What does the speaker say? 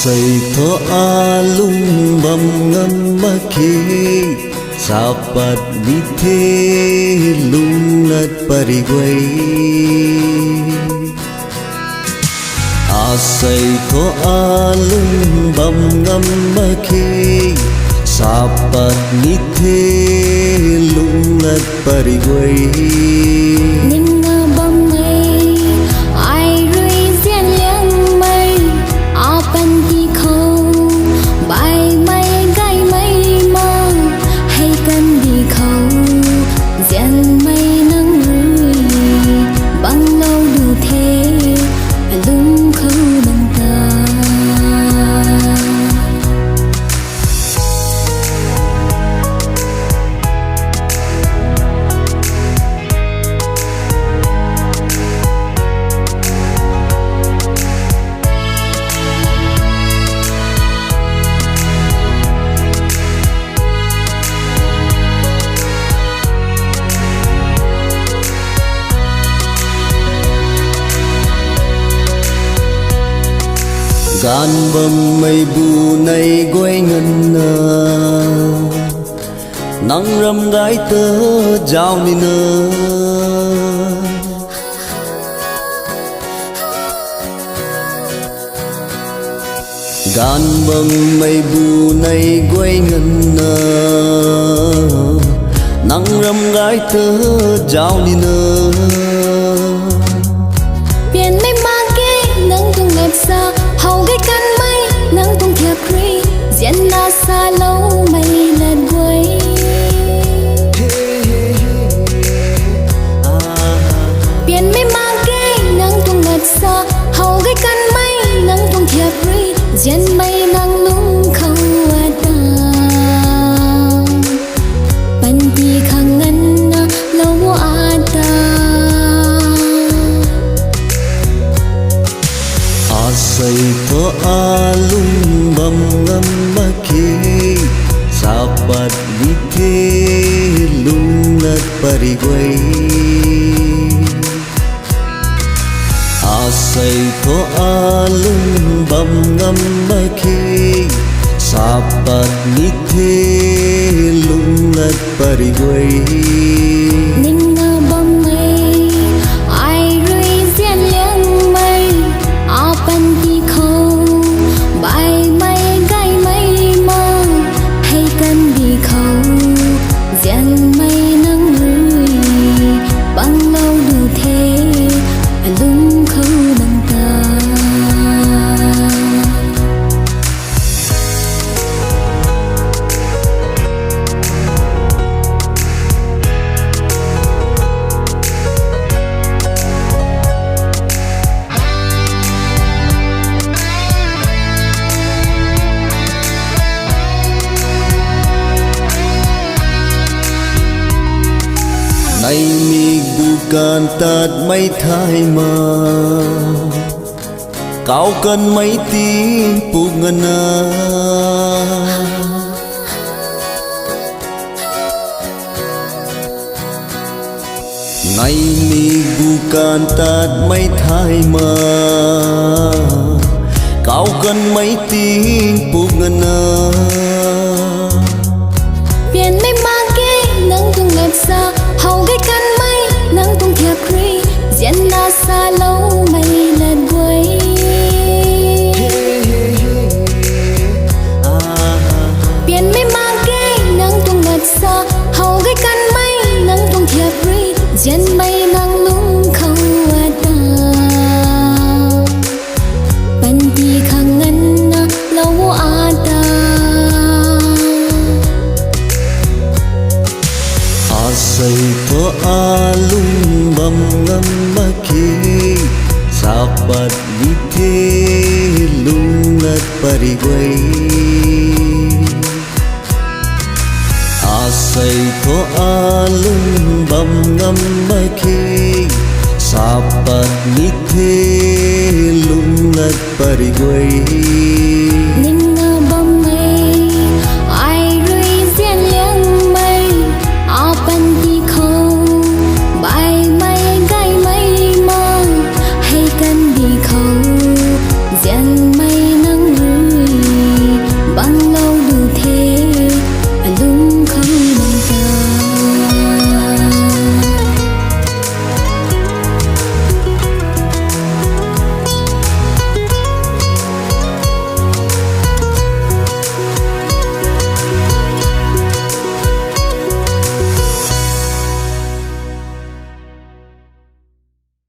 Asay to alung bam ngam makhi sapat bithe lungnat parigwai Asay to alung bam ngam makhi sapat bithe lungnat parigwai Gan bầm mây bù này quay ngân na nắng râm gái tớ giao ni nơ Gan bầm mây bù này quay ngân na nắng râm gái tớ giao ni nơ Biển mây mang ghé nắng tung ngập xa hầu cái căn mây nắng tung thiệp ri diễn na xa lâu mây lần quay biển mây mang ghé nắng tung ngập xa hầu cái căn mây nắng tung thiệp ri diễn mây nắng nung khâu ta ban ti khang ngân lâu ta Asay to alung bam ngam makhi sapat bithe lungnat parigwai Asay to alung bam ngam makhi sapat bithe lungnat parigwai Nay mi bukan tat mấy thai mà Kau cần mấy tiếng phụ ngân Nay mi bukan tat mấy thai mà Kau cần mấy tiếng phụ ngân biển mây mang ghé nắng tung ngập xa hầu cái căn mây nắng tung thiệp ri diễn na xa lâu mây lần quay biển mây mang ghé nắng tung ngập xa hầu cái căn mây nắng tung thiệp ri diễn mây nắng nung khâu ta ban ti khang ngân lâu ta Asay to alung bam ngam makhi sapat bithe lungnat parigwai Asay to alung bam ngam makhi sapat bithe lungnat parigwai